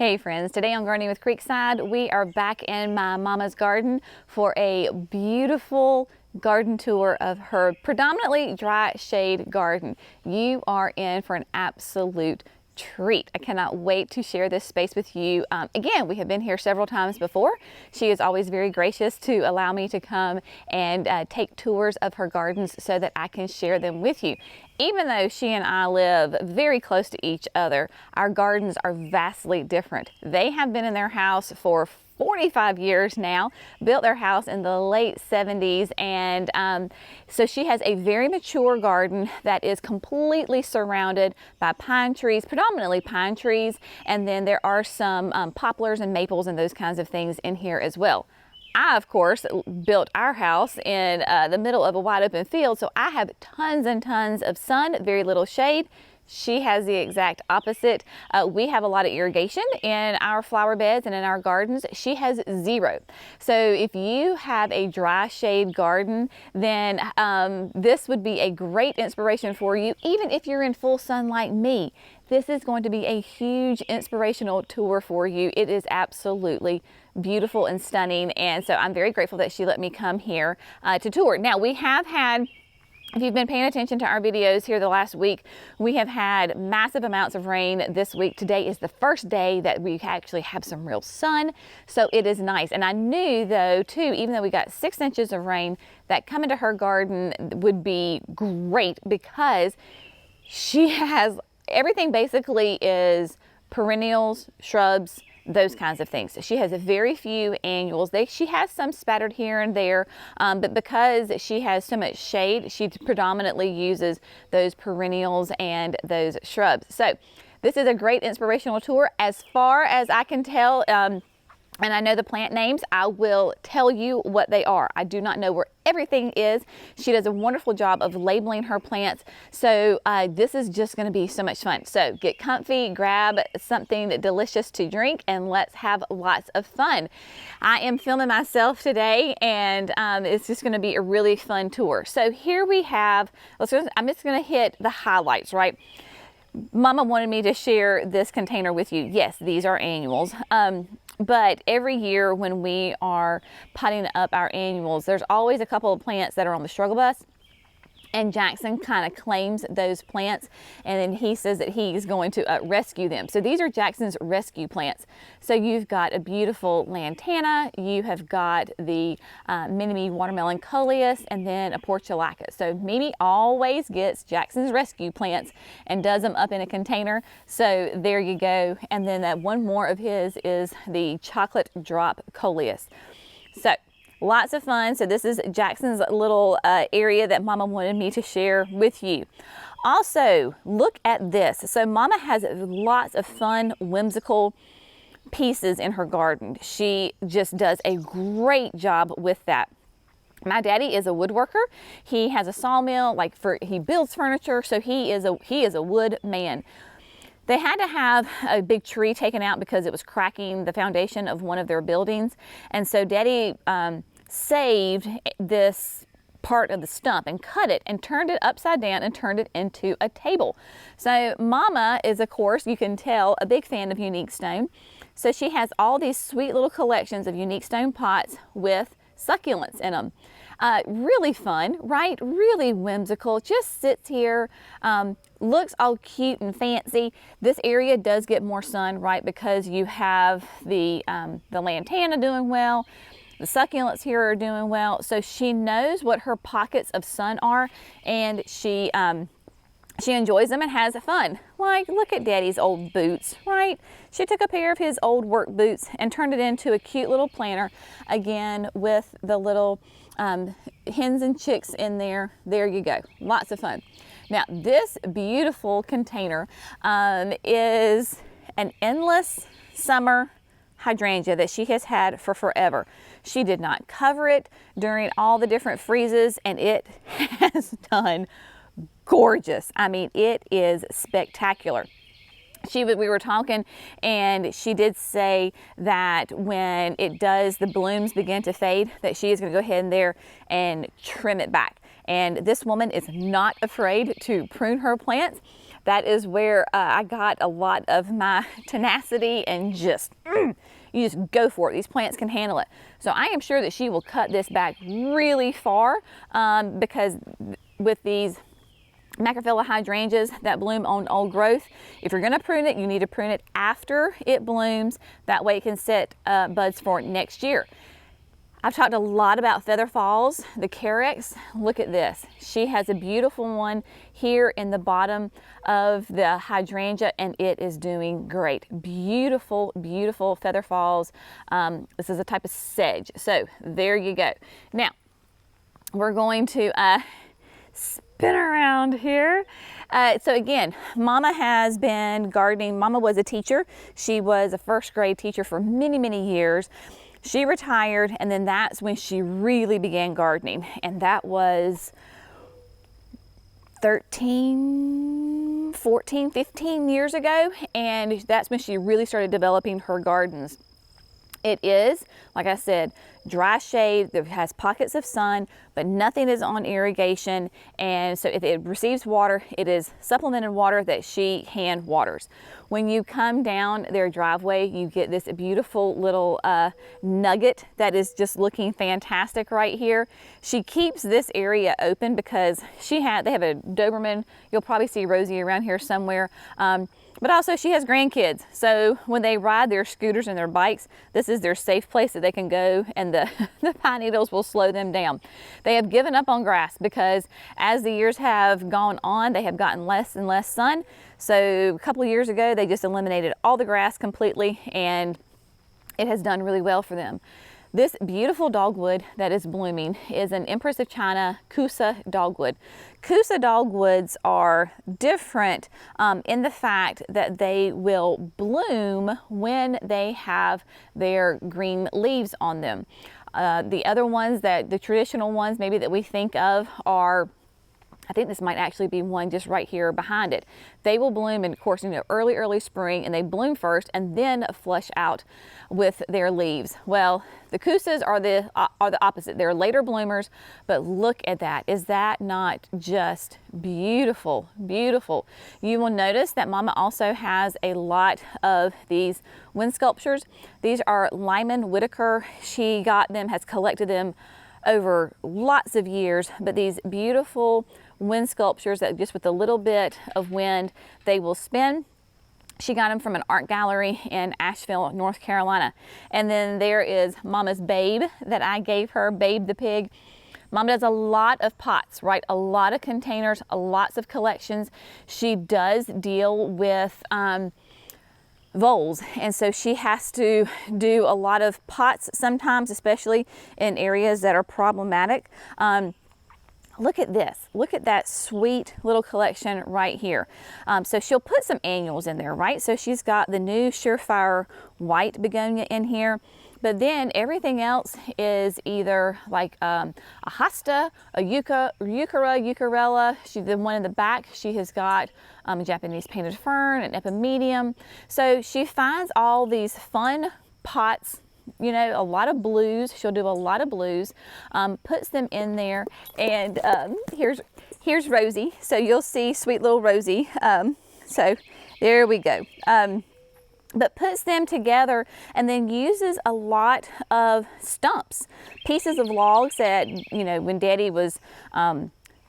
Hey friends, today on Gardening with Creekside, we are back in my mama's garden for a beautiful garden tour of her predominantly dry shade garden. You are in for an absolute treat. I cannot wait to share this space with you. Again, we have been here several times before. She is always very gracious to allow me to come and take tours of her gardens so that I can share them with you. Even though she and I live very close to each other, our gardens are vastly different. They have been in their house for 45 years now, built their house in the late 70s, and so she has a very mature garden that is completely surrounded by pine trees, predominantly pine trees, and then there are some poplars and maples and those kinds of things in here as well. I, of course, built our house in the middle of a wide open field, so I have tons and tons of sun, very little shade. She has the exact opposite. We have a lot of irrigation in our flower beds and in our gardens. She has zero. So if you have a dry shade garden, then this would be a great inspiration for you, even if you're in full sun like me. This is going to be a huge inspirational tour for you. It is absolutely beautiful and stunning, and so I'm very grateful that she let me come here to tour. Now, we have had, if you've been paying attention to our videos here the last week, we have had massive amounts of rain this week. Today is the first day that we actually have some real sun, so it is nice. And I knew though too, even though we got 6 inches of rain, that coming to her garden would be great because she has everything basically is perennials, shrubs, those kinds of things. She has a very few annuals. She has some spattered here and there, but because she has so much shade, she predominantly uses those perennials and those shrubs. So this is a great inspirational tour. As far as I can tell, and I know the plant names, I will tell you what they are. I do not know where everything is. She does a wonderful job of labeling her plants. So this is just gonna be so much fun. So get comfy, grab something delicious to drink, and let's have lots of fun. I am filming myself today, and it's just gonna be a really fun tour. So here we have, I'm just gonna hit the highlights, right? Mama wanted me to share this container with you. Yes, these are annuals. But every year when we are potting up our annuals, there's always a couple of plants that are on the struggle bus. And Jackson kind of claims those plants, and then he says that he's going to rescue them. So these are Jackson's rescue plants. So you've got a beautiful lantana, you have got the mini-me watermelon coleus, and then a portulaca. So Mimi always gets Jackson's rescue plants and does them up in a container. So there you go. And then that one more of his is the chocolate drop coleus. So lots of fun. So this is Jackson's little area that Mama wanted me to share with you. Also, look at this. So Mama has lots of fun, whimsical pieces in her garden. She just does a great job with that. My daddy is a woodworker. He has a sawmill, he builds furniture, so he is a wood man. They had to have a big tree taken out because it was cracking the foundation of one of their buildings. And so Daddy saved this part of the stump and cut it and turned it upside down and turned it into a table. So Mama is, of course, you can tell, a big fan of unique stone. So she has all these sweet little collections of unique stone pots with succulents in them. Really fun, right? Really whimsical. Just sits here, looks all cute and fancy. This area does get more sun, right? Because you have the lantana doing well. The succulents here are doing well. So she knows what her pockets of sun are, and she enjoys them and has fun. Like, look at Daddy's old boots, right? She took a pair of his old work boots and turned it into a cute little planter, again, with the little hens and chicks in there. There you go. Lots of fun. Now, this beautiful container is an endless summer hydrangea that she has had for forever. She did not cover it during all the different freezes, and it has done gorgeous. I mean, it is spectacular. We were talking, and she did say that when the blooms begin to fade, that she is going to go ahead in there and trim it back. And this woman is not afraid to prune her plants. That is where I got a lot of my tenacity and just, you just go for it. These plants can handle it. So I am sure that she will cut this back really far because with these Macrophylla hydrangeas that bloom on old growth, if you're going to prune it, you need to prune it after it blooms. That way it can set buds for next year. I've talked a lot about feather falls, the carex. Look at this. She has a beautiful one here in the bottom of the hydrangea, and it is doing great. Beautiful, beautiful feather falls. This is a type of sedge. So there you go. Now, we're going to spin around here. So again, Mama has been gardening. Mama was a teacher. She was a first grade teacher for many, many years. She retired, and then that's when she really began gardening. And that was 13, 14, 15 years ago. And that's when she really started developing her gardens. It is, like I said, dry shade that has pockets of sun, but nothing is on irrigation. And so if it receives water, it is supplemented water that she hand waters. When you come down their driveway, you get this beautiful little nugget that is just looking fantastic right here. She keeps this area open because they have a Doberman. You'll probably see Rosie around here somewhere. But also she has grandkids. So when they ride their scooters and their bikes, this is their safe place that they can go, and the pine needles will slow them down. They have given up on grass because as the years have gone on, they have gotten less and less sun. So a couple of years ago, they just eliminated all the grass completely, and it has done really well for them. This beautiful dogwood that is blooming is an Empress of China Kusa dogwood. Kusa dogwoods are different in the fact that they will bloom when they have their green leaves on them. The other ones, the traditional ones maybe that we think of are, I think this might actually be one just right here behind it. They will bloom in, of course, early spring, and they bloom first and then flush out with their leaves. Well, the Kusas are the opposite. They're later bloomers, but look at that. Is that not just beautiful, beautiful? You will notice that Mama also has a lot of these wind sculptures. These are Lyman Whitaker. She got them, has collected them over lots of years, but these beautiful wind sculptures that just with a little bit of wind, they will spin. She got them from an art gallery in Asheville, North Carolina. And then there is Mama's Babe that I gave her, Babe the pig. Mama does a lot of pots, right? A lot of containers, lots of collections. She does deal with voles, and so she has to do a lot of pots sometimes, especially in areas that are problematic. Look at this. Look at that sweet little collection right here. So she'll put some annuals in there, right? So she's got the new Surefire white begonia in here, but then everything else is either like a hosta, a euchera. The one in the back, she has got a Japanese painted fern, an epimedium. So she finds all these fun pots, a lot of blues. She'll do a lot of blues, puts them in there, and here's Rosie. So you'll see sweet little Rosie. So there we go. But puts them together and then uses a lot of stumps, pieces of logs that, when Daddy was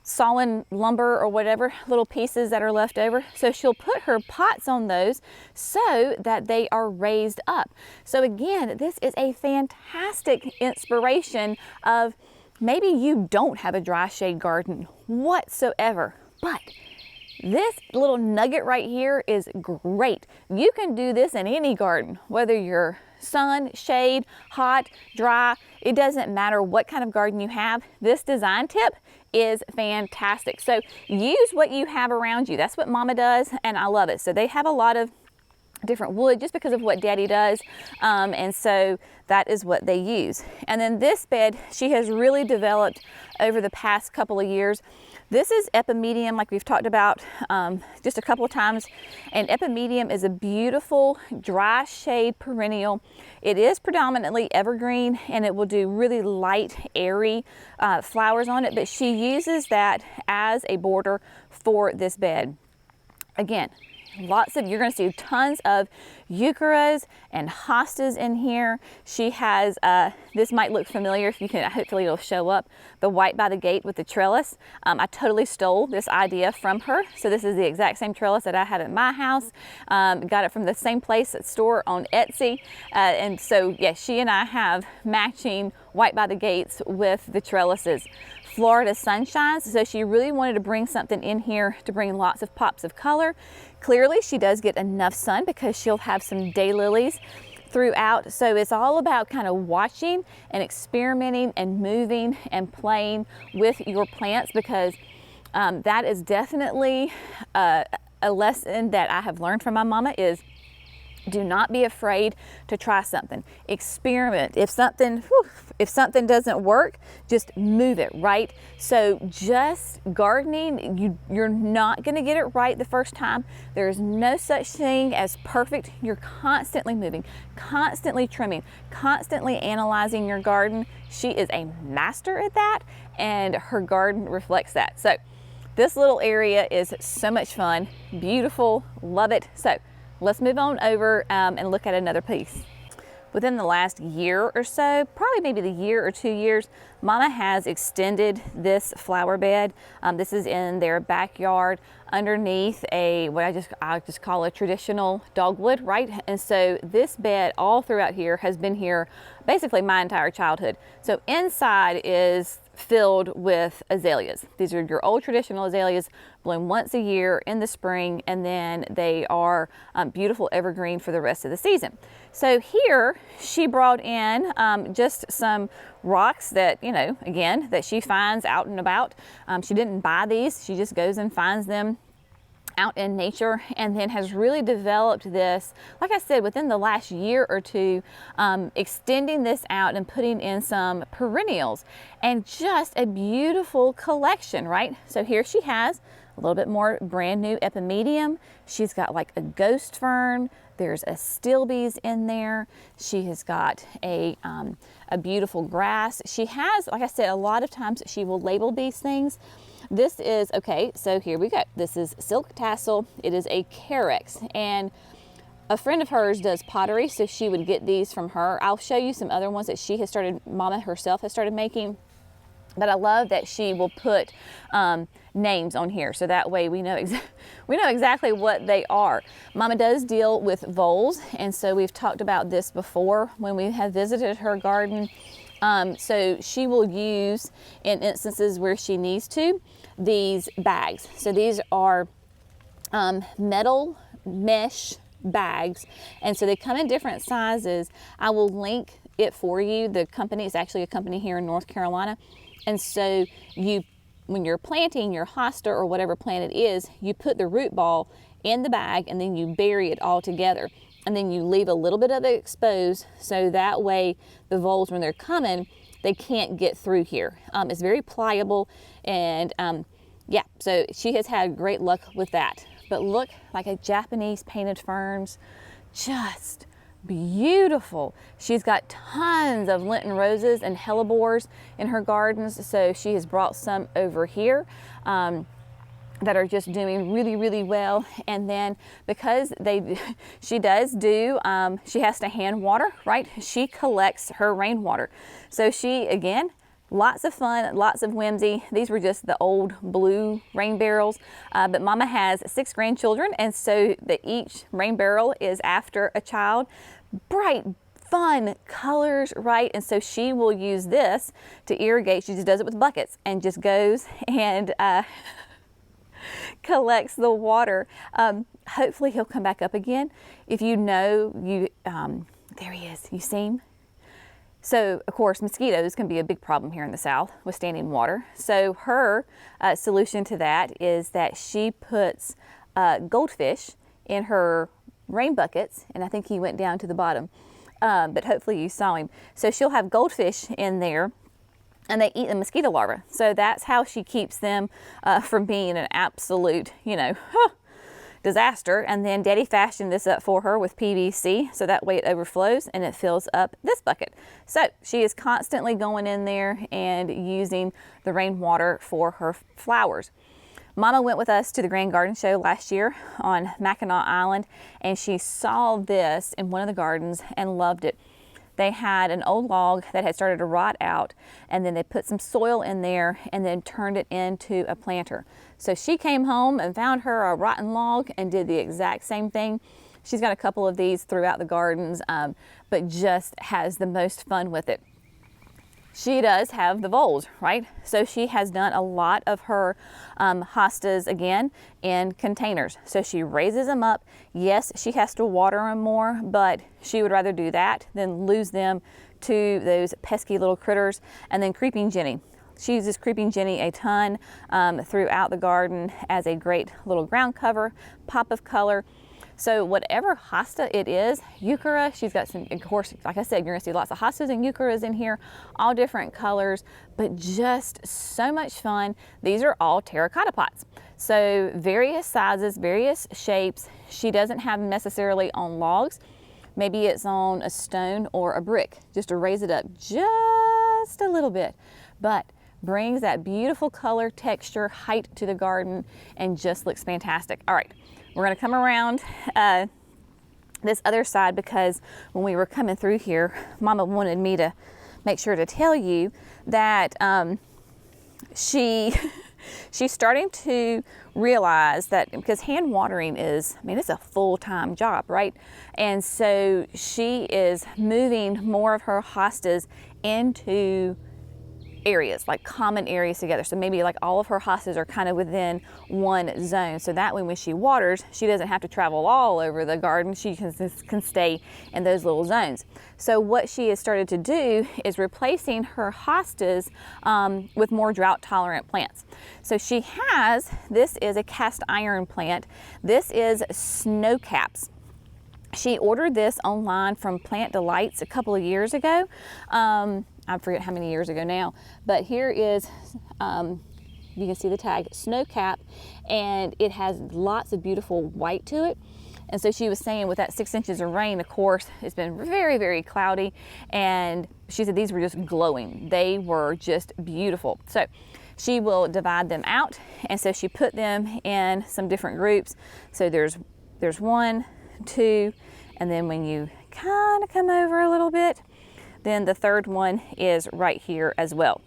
sawing lumber or whatever, little pieces that are left over. So she'll put her pots on those so that they are raised up. So again, this is a fantastic inspiration of maybe you don't have a dry shade garden whatsoever, but this little nugget right here is great. You can do this in any garden, whether you're sun, shade, hot, dry, it doesn't matter what kind of garden you have. This design tip is fantastic. So use what you have around you. That's what Mama does, and I love it. So they have a lot of different wood just because of what Daddy does, and so that is what they use. And then this bed she has really developed over the past couple of years. This is epimedium, like we've talked about just a couple of times, and epimedium is a beautiful dry shade perennial. It is predominantly evergreen, and it will do really light, airy flowers on it, but she uses that as a border for this bed. Again, you're going to see tons of eucharas and hostas in here. She has, this might look familiar if you can, hopefully it'll show up, the white by the gate with the trellis. I totally stole this idea from her. So this is the exact same trellis that I had at my house. Got it from the same place, store on Etsy. And so, yeah, she and I have matching white by the gates with the trellises. Florida sunshines, so she really wanted to bring something in here to bring lots of pops of color. Clearly she does get enough sun because she'll have some daylilies throughout. So it's all about kind of watching and experimenting and moving and playing with your plants, because that is definitely a lesson that I have learned from my mama is do not be afraid to try something. Experiment. If something doesn't work, just move it, right? So just gardening, you're not going to get it right the first time. There's no such thing as perfect. You're constantly moving, constantly trimming, constantly analyzing your garden. She is a master at that, and her garden reflects that. So this little area is so much fun, beautiful, love it. So let's move on over and look at another piece. Within the last year or so, probably maybe the year or 2 years, Mama has extended this flower bed. This is in their backyard underneath what I just call a traditional dogwood, right? And so this bed all throughout here has been here basically my entire childhood. So inside is filled with azaleas. These are your old traditional azaleas, bloom once a year in the spring, and then they are beautiful evergreen for the rest of the season. So here she brought in just some rocks that, you know, again, that she finds out and about. She didn't buy these, she just goes and finds them out in nature, and then has really developed this, like I said, within the last year or two, extending this out and putting in some perennials, and just a beautiful collection, right? So here she has a little bit more brand new epimedium. She's got like a ghost fern. There's a stilbees in there. She has got a beautiful grass. She has, like I said, a lot of times she will label these things. This is, okay, so here we go. This is silk tassel. It is a carex, and a friend of hers does pottery, so she would get these from her. I'll show you some other ones that she has started, Mama herself has started making. But I love that she will put names on here, so that way we know exactly what they are. Mama does deal with voles, and so we've talked about this before when we have visited her garden. So she will use, in instances where she needs to, these bags. So these are metal mesh bags, and so they come in different sizes. I will link it for you. The company is actually a company here in North Carolina. And so when you're planting your hosta or whatever plant it is, you put the root ball in the bag and then you bury it all together. And then you leave a little bit of it exposed, so that way the voles, when they're coming, they can't get through here. It's very pliable, and yeah, so she has had great luck with that. But look, like a Japanese painted ferns, just beautiful. She's got tons of Lenten roses and hellebores in her gardens, so she has brought some over here that are just doing really, really well. And then because she has to hand water, right? She collects her rainwater. So she, again, lots of fun, lots of whimsy. These were just the old blue rain barrels, but Mama has 6 grandchildren, and so each rain barrel is after a child. Bright, fun colors, right? And so she will use this to irrigate. She just does it with buckets and just goes and collects the water. Hopefully he'll come back up again. If you know, there he is, you see him? So of course mosquitoes can be a big problem here in the South with standing water. So her solution to that is that she puts goldfish in her rain buckets, and I think he went down to the bottom, but hopefully you saw him. So she'll have goldfish in there, and they eat the mosquito larvae. So that's how she keeps them from being an absolute, disaster. And then Daddy fashioned this up for her with PVC, so that way it overflows and it fills up this bucket. So she is constantly going in there and using the rainwater for her flowers. Mama went with us to the Grand Garden Show last year on Mackinac Island, and she saw this in one of the gardens and loved it. They had an old log that had started to rot out, and then they put some soil in there and then turned it into a planter. So she came home and found her a rotten log and did the exact same thing. She's got a couple of these throughout the gardens, but just has the most fun with it. She does have the voles, right? So she has done a lot of her hostas again in containers. So she raises them up. Yes, she has to water them more, but she would rather do that than lose them to those pesky little critters. And then creeping Jenny. She uses creeping Jenny a ton throughout the garden as a great little ground cover, pop of color. So whatever hosta it is, euchera, she's got some, of course, like I said, you're gonna see lots of hostas and eucheras in here, all different colors, but just so much fun. These are all terracotta pots. So various sizes, various shapes. She doesn't have them necessarily on logs. Maybe it's on a stone or a brick, just to raise it up just a little bit. But brings that beautiful color, texture, height to the garden, and just looks fantastic. All right. We're going to come around this other side because when we were coming through here, Mama wanted me to make sure to tell you that she's starting to realize that, because hand watering is, I mean, it's a full-time job, right? And so she is moving more of her hostas into areas, like common areas together. So maybe like all of her hostas are kind of within one zone. So that way when she waters, she doesn't have to travel all over the garden. She can stay in those little zones. So what she has started to do is replacing her hostas with more drought tolerant plants. So she has, this is a cast iron plant. This is snow caps. She ordered this online from Plant Delights a couple of years ago. I forget how many years ago now, but here is, you can see the tag, snow cap, and it has lots of beautiful white to it. And so she was saying with that 6 inches of rain, of course, it's been very, very cloudy. And she said these were just glowing. They were just beautiful. So she will divide them out. And so she put them in some different groups. So there's 1, 2, and then when you kind of come over a little bit, then the third one is right here as well.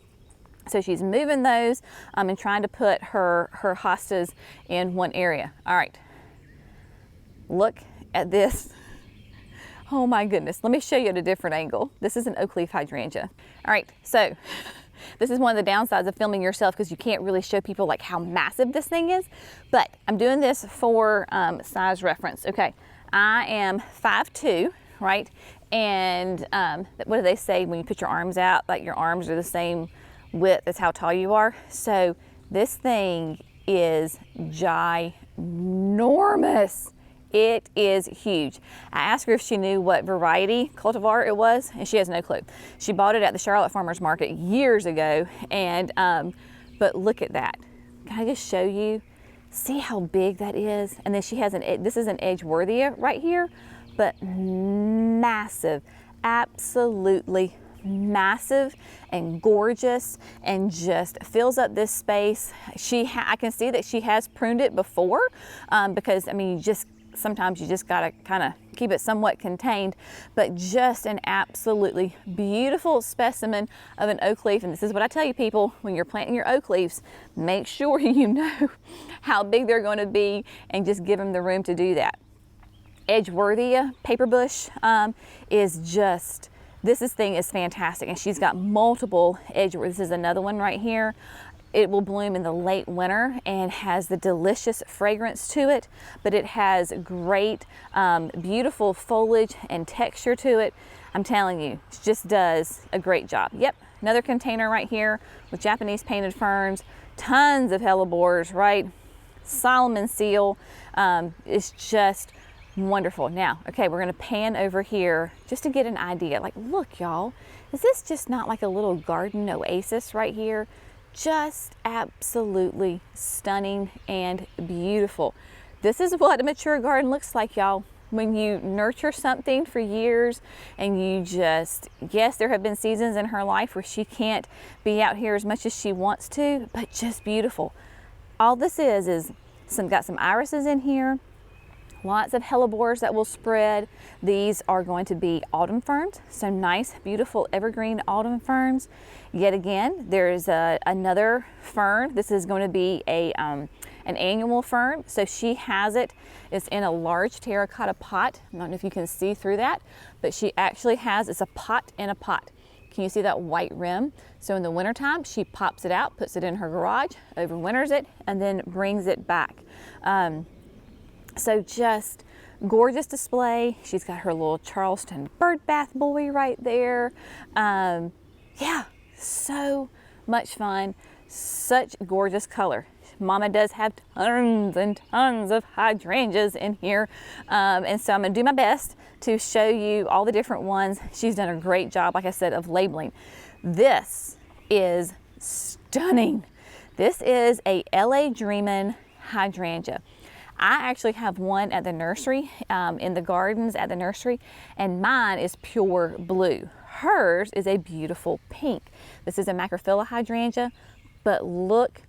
So she's moving those and trying to put her hostas in one area. All right, look at this. Oh my goodness, let me show you at a different angle. This is an oak leaf hydrangea. All right, so this is one of the downsides of filming yourself, because you can't really show people like how massive this thing is, but I'm doing this for size reference. Okay, I am 5'2", right? And what do they say when you put your arms out? Like your arms are the same width as how tall you are. So this thing is ginormous. It is huge. I asked her if she knew what variety cultivar it was, and she has no clue. She bought it at the Charlotte Farmers Market years ago, and but look at that. Can I just show you? See how big that is? And then she has this is an Edgeworthia right here, but massive, absolutely massive and gorgeous, and just fills up this space. I can see that she has pruned it before, because I mean, sometimes you just gotta kind of keep it somewhat contained, but just an absolutely beautiful specimen of an oak leaf. And this is what I tell you, people, when you're planting your oak leaves, make sure you know how big they're going to be and just give them the room to do that. Edgeworthia paper bush is just, this thing is fantastic, and she's got multiple Edgeworthia. This is another one right here. It will bloom in the late winter and has the delicious fragrance to it, but it has great, beautiful foliage and texture to it. I'm telling you, it just does a great job. Yep, another container right here with Japanese painted ferns, tons of hellebores, right? Solomon seal. It's just wonderful. Now, okay, we're gonna pan over here just to get an idea. Like, look, y'all, is this just not like a little garden oasis right here? Just absolutely stunning and beautiful. This is what a mature garden looks like, y'all. When you nurture something for years and you just, yes, there have been seasons in her life where she can't be out here as much as she wants to, but just beautiful. all this is got some irises in here, lots of hellebores that will spread. These are going to be autumn ferns, so nice, beautiful evergreen autumn ferns. Yet again, there's another fern. This is going to be an annual fern. So she has it. It's in a large terracotta pot. I don't know if you can see through that, but she actually has, it's a pot in a pot. Can you see that white rim? So in the wintertime, she pops it out, puts it in her garage, overwinters it, and then brings it back. So just gorgeous display. She's got her little Charleston bird bath buoy right there. Yeah, so much fun. Such gorgeous color. Mama does have tons and tons of hydrangeas in here. And so I'm gonna do my best to show you all the different ones. She's done a great job, like I said, of labeling. This is stunning. This is a LA Dreamin' hydrangea. I actually have one at the nursery, in the gardens at the nursery, and mine is pure blue. Hers is a beautiful pink. This is a macrophylla hydrangea, but look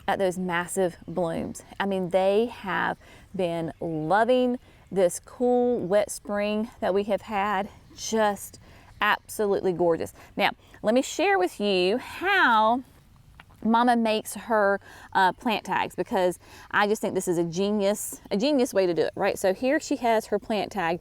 at those massive blooms. I mean, they have been loving this cool, wet spring that we have had. Just absolutely gorgeous. Now, let me share with you how Mama makes her plant tags, because I just think this is a genius way to do it, right? So here she has her plant tag.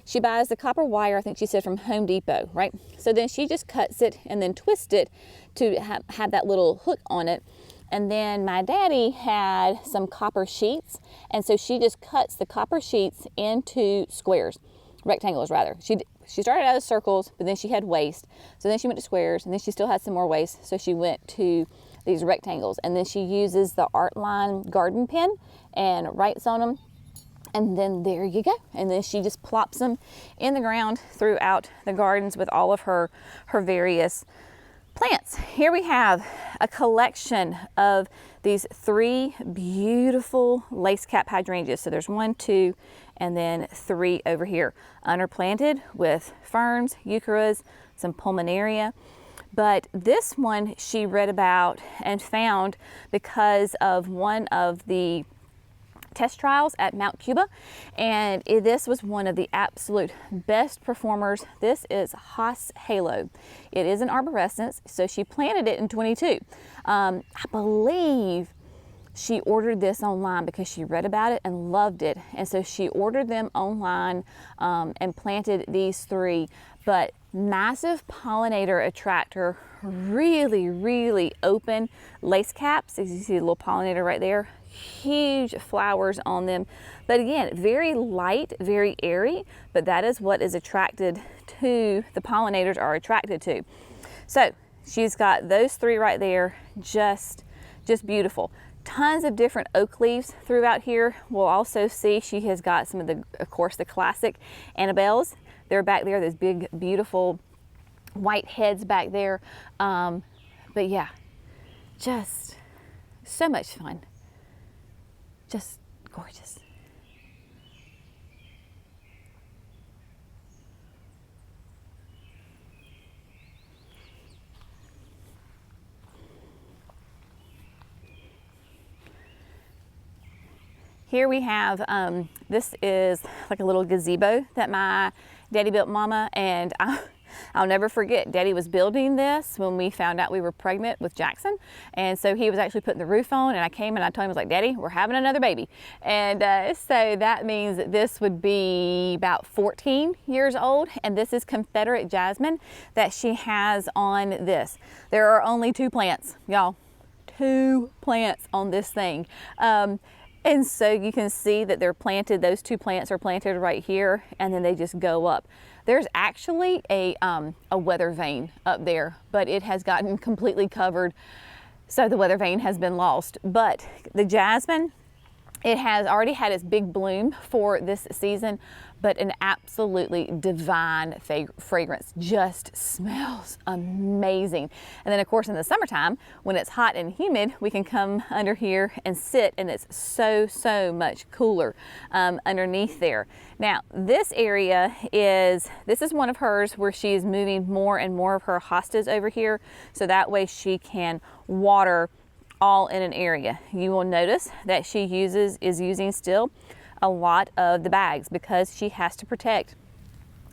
She buys the copper wire, I think she said from Home Depot, right? So then she just cuts it and then twists it to have that little hook on it. And then my daddy had some copper sheets, and so she just cuts the copper sheets into squares, rectangles rather. She started out as circles, but then she had waste. So then she went to squares, and then she still had some more waste, so she went to these rectangles. And then she uses the Artline garden pen and writes on them, and then there you go. And then she just plops them in the ground throughout the gardens with all of her various plants. Here we have a collection of these 3 beautiful lace cap hydrangeas. So there's 1, 2, and then 3 over here, underplanted with ferns, eucharis, some pulmonaria. But this one she read about and found because of one of the test trials at Mount Cuba, and this was one of the absolute best performers. This is Haas Halo. It is an arborescence, so she planted it in 22. I believe she ordered this online because she read about it and loved it, and so she ordered them online and planted these 3. But massive pollinator attractor, really open lace caps. As you see, the little pollinator right there, huge flowers on them. But again, very light, very airy, but that is what is attracted to, the pollinators are attracted to. So she's got those 3 right there, just beautiful. Tons of different oak leaves throughout here. We'll also see she has got some of the, of course, the classic Annabelles. They're back there, those big, beautiful white heads back there. But yeah, just so much fun. Just gorgeous. Here we have, this is like a little gazebo that my daddy built Mama, and I'll never forget, Daddy was building this when we found out we were pregnant with Jackson. And so he was actually putting the roof on, and I came and I told him, I was like, Daddy, we're having another baby. And so that means that this would be about 14 years old. And this is Confederate jasmine that she has on this. There are only 2 plants, y'all. 2 plants on this thing. And so you can see that they're planted, those 2 plants are planted right here, and then they just go up. There's actually a weather vane up there, but it has gotten completely covered, so the weather vane has been lost. But the jasmine, it has already had its big bloom for this season, but an absolutely divine fragrance. Just smells amazing. And then of course in the summertime, when it's hot and humid, we can come under here and sit, and it's so much cooler underneath there. Now this area this is one of hers where she is moving more and more of her hostas over here, so that way she can water all in an area. You will notice that she is using still a lot of the bags because she has to protect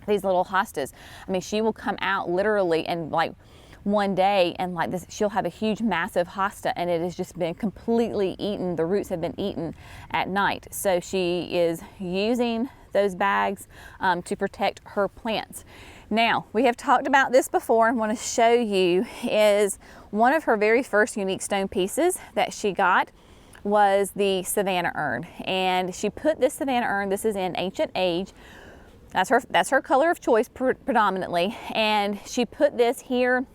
these little hostas. I mean, she will come out literally and like one day and like this, she'll have a huge massive hosta and it has just been completely eaten. The roots have been eaten at night. So she is using those bags to protect her plants. Now, we have talked about this before and want to show you is one of her very first unique stone pieces that she got was the Savannah urn. And she put this Savannah urn, this is in ancient age, that's her color of choice predominantly, and she put this here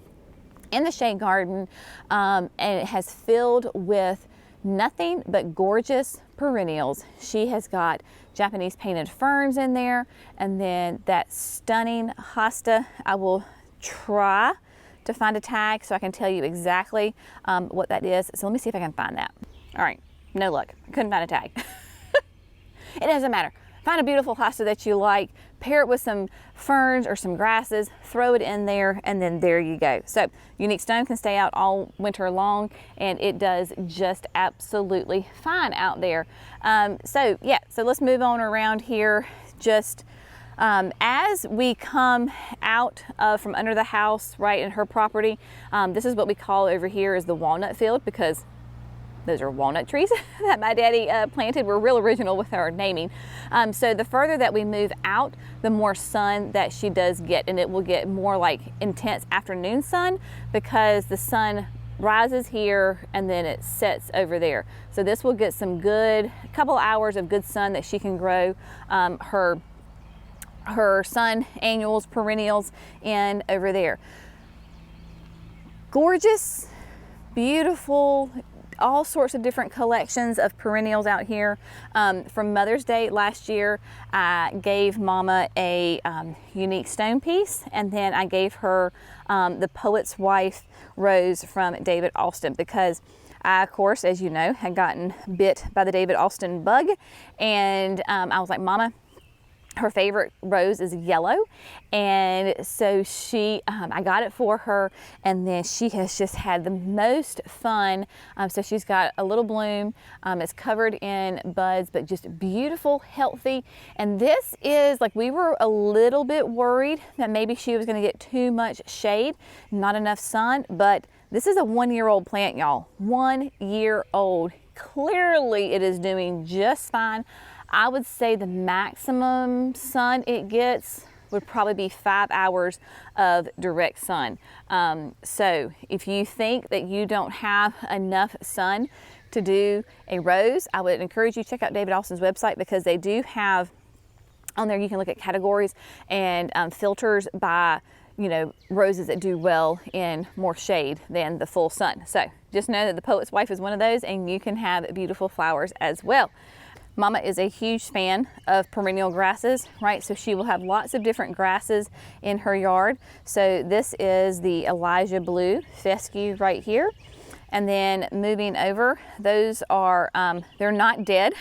in the shade garden and it has filled with nothing but gorgeous perennials. She has got Japanese painted ferns in there, and then that stunning hosta. I will try to find a tag so I can tell you exactly what that is. So let me see if I can find that. All right, no luck. I couldn't find a tag. It doesn't matter. Find a beautiful hosta that you like, pair it with some ferns or some grasses, throw it in there, and then there you go. So unique stone can stay out all winter long, and it does just absolutely fine out there. So let's move on around here. Just as we come out from under the house, right in her property, this is what we call over here is the walnut field, because those are walnut trees that my daddy planted. We're real original with our naming. So the further that we move out, the more sun that she does get, and it will get more like intense afternoon sun because the sun rises here and then it sets over there. So this will get some good, couple hours of good sun that she can grow her sun annuals, perennials in over there. Gorgeous, beautiful, all sorts of different collections of perennials out here. From Mother's Day last year, I gave Mama a unique stone piece, and then I gave her the Poet's Wife rose from David Austin, because I, of course, as you know, had gotten bit by the David Austin bug, and I was like, Mama, her favorite rose is yellow, and so I got it for her, and then she has just had the most fun. So she's got a little bloom, it's covered in buds, but just beautiful, healthy. And this is like, we were a little bit worried that maybe she was going to get too much shade, not enough sun, but this is a 1-year-old plant, y'all. 1 year old. Clearly it is doing just fine. I would say the maximum sun it gets would probably be 5 hours of direct sun. So if you think that you don't have enough sun to do a rose, I would encourage you to check out David Austin's website, because they do have on there, you can look at categories and filters by, you know, roses that do well in more shade than the full sun. So just know that the Poet's Wife is one of those, and you can have beautiful flowers as well. Mama is a huge fan of perennial grasses, right? So she will have lots of different grasses in her yard. So this is the Elijah Blue fescue right here. And then moving over, those are, they're not dead.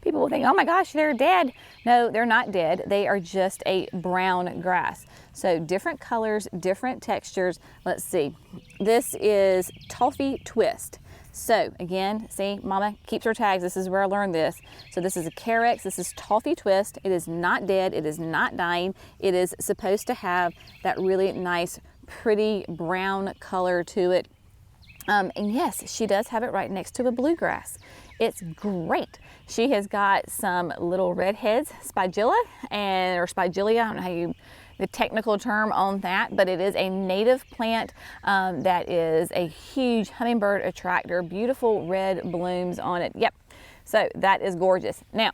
People will think, oh my gosh, they're dead. No, they're not dead. They are just a brown grass. So different colors, different textures. Let's see. This is Toffee Twist. So again, see, Mama keeps her tags. This is where I learned this. So this is a Carex. This is Toffee Twist. It is not dead. It is not dying. It is supposed to have that really nice, pretty brown color to it. And yes, she does have it right next to a bluegrass. It's great. She has got some little redheads, spigilla, or spigilia, I don't know how the technical term on that, but it is a native plant that is a huge hummingbird attractor, beautiful red blooms on it. Yep, so that is gorgeous. Now,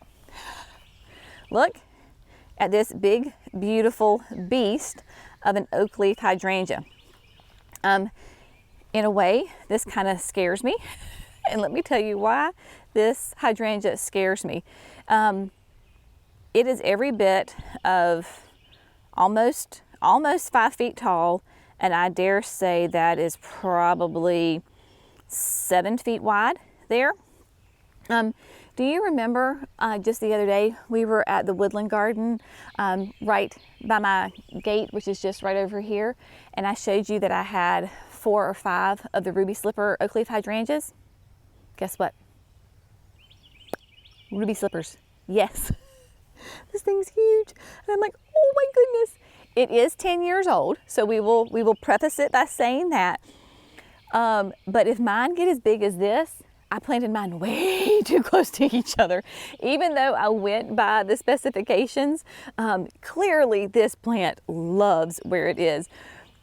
look at this big, beautiful beast of an oak leaf hydrangea. In a way, this kind of scares me. And let me tell you why this hydrangea scares me. It is every bit of almost 5 feet tall, and I dare say that is probably 7 feet wide there. Do you remember just the other day we were at the woodland garden right by my gate, which is just right over here, and I showed you that I had 4 or 5 of the ruby slipper oak leaf hydrangeas. Guess what? Ruby slippers. Yes. This thing's huge. And I'm like, oh my goodness. It is 10 years old, so we will preface it by saying that. But if mine get as big as this, I planted mine way too close to each other. Even though I went by the specifications, clearly this plant loves where it is.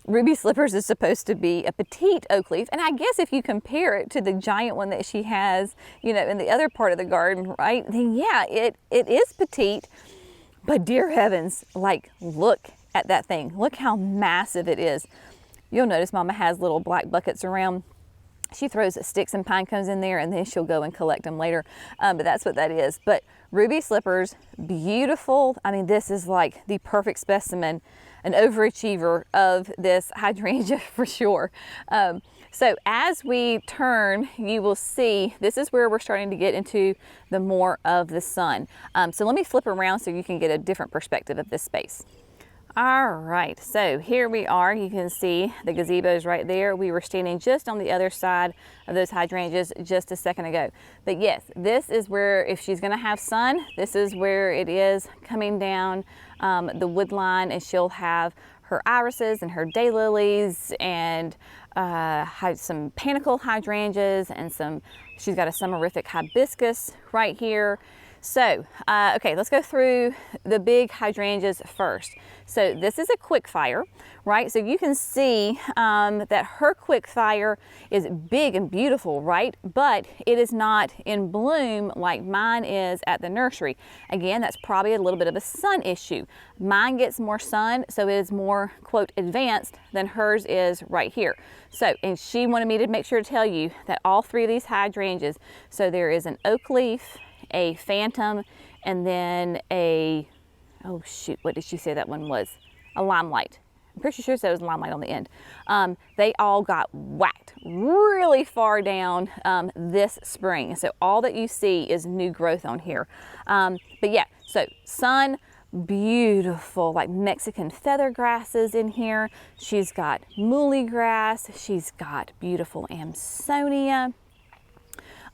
Ruby Slippers is supposed to be a petite oak leaf, and I guess if you compare it to the giant one that she has, you know, in the other part of the garden, right, then yeah, it is petite. But dear heavens, like, look at that thing. Look how massive it is. You'll notice Mama has little black buckets around. She throws sticks and pine cones in there, and then she'll go and collect them later. But that's what that is. But Ruby Slippers, beautiful. I mean, this is like the perfect specimen, an overachiever of this hydrangea for sure. So as we turn, you will see this is where we're starting to get into the more of the sun. So let me flip around so you can get a different perspective of this space. All right, so here we are. You can see the gazebos right there. We were standing just on the other side of those hydrangeas just a second ago. But yes, this is where, if she's gonna have sun, this is where it is coming down the wood line, and she'll have her irises and her daylilies and some panicle hydrangeas and she's got a summerific hibiscus right here. So, okay, let's go through the big hydrangeas first. So this is a quick fire, right? So you can see that her quick fire is big and beautiful, right? But it is not in bloom like mine is at the nursery. Again, that's probably a little bit of a sun issue. Mine gets more sun, so it is more, quote, advanced than hers is right here. So, and she wanted me to make sure to tell you that all 3 of these hydrangeas, so there is an oak leaf, a phantom, and then oh shoot, what did she say that one was? A limelight. I'm pretty sure she said it was limelight on the end. They all got whacked really far down this spring. So all that you see is new growth on here. But yeah, so sun, beautiful, like Mexican feather grasses in here. She's got muhly grass. She's got beautiful Amsonia.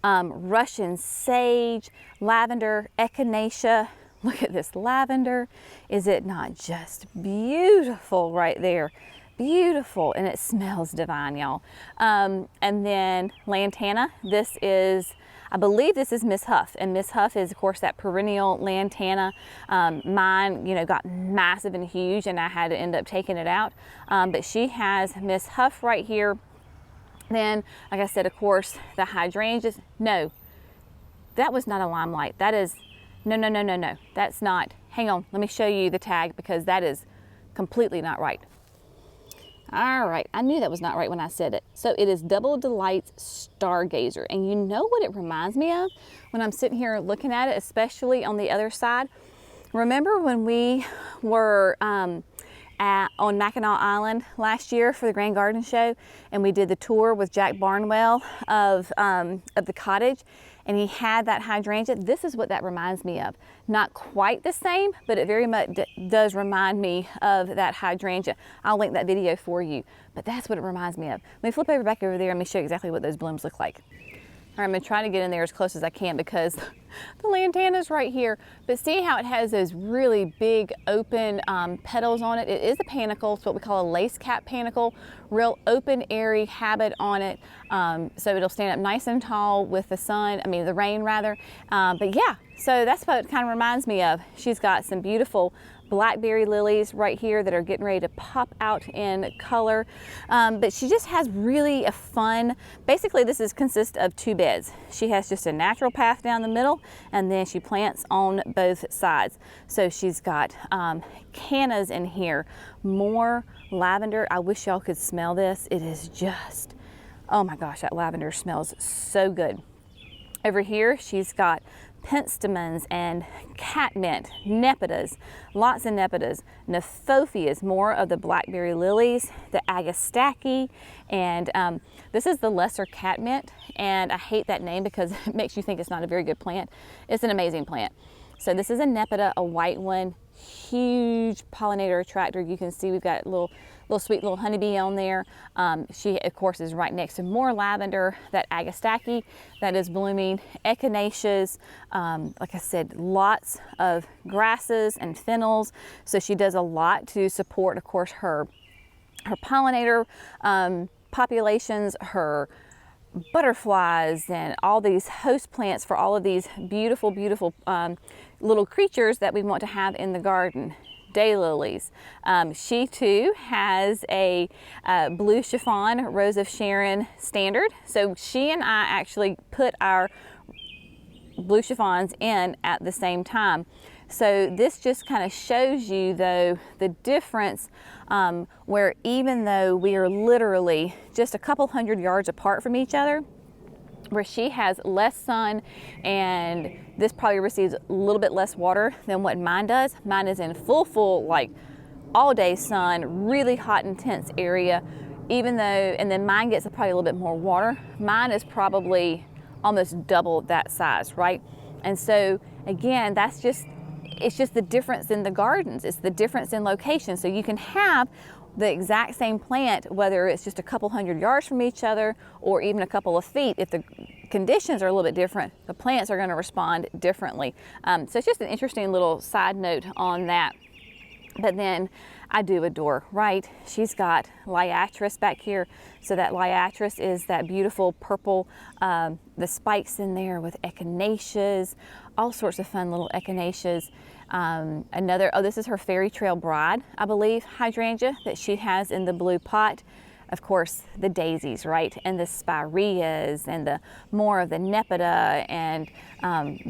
Russian sage, lavender, echinacea. Look at this lavender. Is it not just beautiful right there? Beautiful, and it smells divine, y'all. And then lantana. This is, I believe this is Miss Huff, and Miss Huff is of course that perennial lantana. Mine, you know, got massive and huge, and I had to end up taking it out. But she has Miss Huff right here. Then, like I said, of course, the hydrangeas. No, that was not a limelight. That is, no. That's not. Hang on, let me show you the tag because that is completely not right. All right, I knew that was not right when I said it. So it is Double Delight's Stargazer. And you know what it reminds me of when I'm sitting here looking at it, especially on the other side? Remember when we were on Mackinac Island last year for the Grand Garden Show, and we did the tour with Jack Barnwell of the cottage, and he had that hydrangea? This is what that reminds me of. Not quite the same, but it very much does remind me of that hydrangea. I'll link that video for you, but that's what it reminds me of. Let me flip back over there and let me show you exactly what those blooms look like. All right, I'm gonna try to get in there as close as I can because the lantana's right here. But see how it has those really big open petals on it? It is a panicle. It's what we call a lace cap panicle. Real open, airy habit on it. So it'll stand up nice and tall with the sun, the rain rather. But yeah, so that's what it kind of reminds me of. She's got some beautiful blackberry lilies right here that are getting ready to pop out in color. But she just has really a fun, basically this consists of 2 beds. She has just a natural path down the middle, and then she plants on both sides. So she's got cannas in here, more lavender. I wish y'all could smell this. It is just, oh my gosh, that lavender smells so good. Over here, she's got penstemons and catmint, nepidas, lots of nepidas, nephophias, more of the blackberry lilies, the agastache, and this is the lesser catmint, and I hate that name because it makes you think it's not a very good plant. It's an amazing plant. So this is a nepida, a white one, huge pollinator attractor. You can see we've got a little sweet little honeybee on there. She, of course, is right next to more lavender, that agastache that is blooming, echinaceas, like I said, lots of grasses and fennels. So she does a lot to support, of course, her pollinator populations, her butterflies, and all these host plants for all of these beautiful, beautiful little creatures that we want to have in the garden. Daylilies. She too has a blue chiffon Rose of Sharon standard. So she and I actually put our blue chiffons in at the same time. So this just kind of shows you, though, the difference where even though we are literally just a couple hundred yards apart from each other, where she has less sun and this probably receives a little bit less water than what mine does. Mine is in full, like all day sun, really hot, intense area, even though, and then mine gets probably a little bit more water. Mine is probably almost double that size, right? And so again, it's just the difference in the gardens. It's the difference in location. So you can have the exact same plant, whether it's just a couple hundred yards from each other or even a couple of feet. If the conditions are a little bit different, the plants are going to respond differently. So it's just an interesting little side note on that. But then I do adore, right? She's got liatris back here. So that liatris is that beautiful purple, the spikes in there with echinaceas, all sorts of fun little echinaceas. This is her Fairy Trail Bride, I believe, hydrangea that she has in the blue pot. Of course, the daisies, right? And the spireas and the more of the nepeta and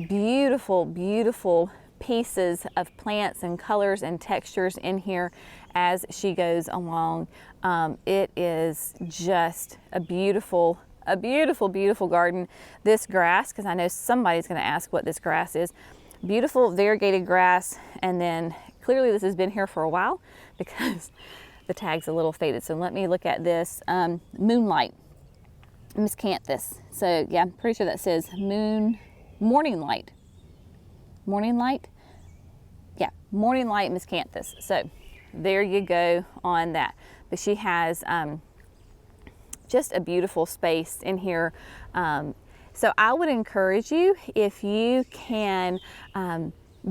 beautiful, beautiful pieces of plants and colors and textures in here as she goes along. It is just a beautiful, beautiful garden. This grass, because I know somebody's going to ask what this grass is. Beautiful variegated grass, and then clearly this has been here for a while because the tag's a little faded. So let me look at this. Moonlight, miscanthus. So yeah, I'm pretty sure that says morning light. Morning light? Yeah, morning light miscanthus. So there you go on that. But she has just a beautiful space in here. So I would encourage you, if you can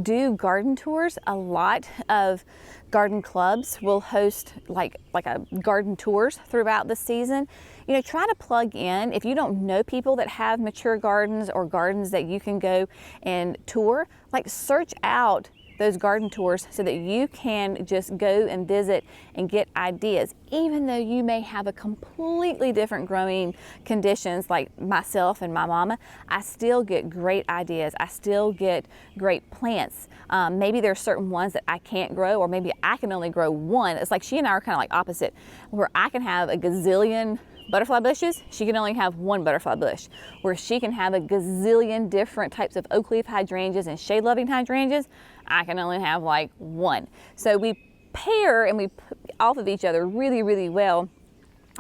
do garden tours. A lot of garden clubs will host like a garden tours throughout the season. You know, try to plug in. If you don't know people that have mature gardens or gardens that you can go and tour, like search out those garden tours so that you can just go and visit and get ideas. Even though you may have a completely different growing conditions like myself and my mama, I still get great ideas. I still get great plants. Maybe there's certain ones that I can't grow, or maybe I can only grow one. It's like she and I are kind of like opposite, where I can have a gazillion butterfly bushes, she can only have one butterfly bush, where she can have a gazillion different types of oak leaf hydrangeas and shade loving hydrangeas, I can only have like one. So we pair and we off of each other really, really well.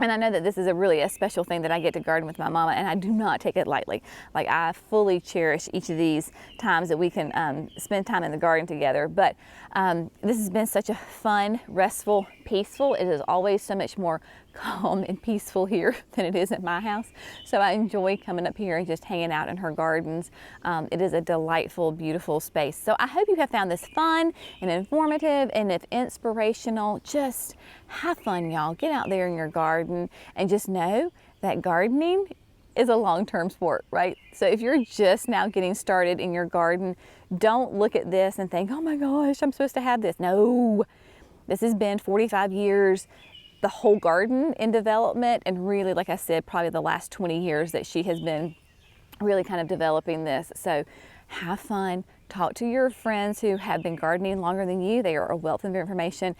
And I know that this is a special thing that I get to garden with my mama, and I do not take it lightly. Like, I fully cherish each of these times that we can spend time in the garden together. But this has been such a fun, restful, peaceful. It is always so much more calm and peaceful here than it is at my house. So I enjoy coming up here and just hanging out in her gardens. It is a delightful, beautiful space. So I hope you have found this fun and informative, and if inspirational. Just have fun, y'all. Get out there in your garden and just know that gardening is a long-term sport, right? So if you're just now getting started in your garden, don't look at this and think, oh my gosh, I'm supposed to have this. No, this has been 45 years, the whole garden in development, and really, like I said, probably the last 20 years that she has been really kind of developing this. So have fun, talk to your friends who have been gardening longer than you. They are a wealth of information.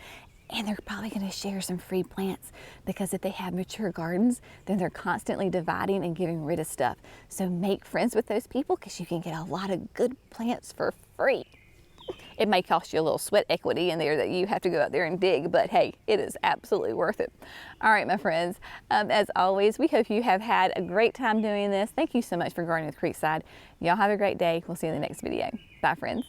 And they're probably going to share some free plants, because if they have mature gardens, then they're constantly dividing and getting rid of stuff. So make friends with those people, because you can get a lot of good plants for free. It may cost you a little sweat equity in there that you have to go out there and dig, but hey, it is absolutely worth it. All right, my friends, as always, we hope you have had a great time doing this. Thank you so much for gardening with Creekside. Y'all have a great day. We'll see you in the next video. Bye, friends.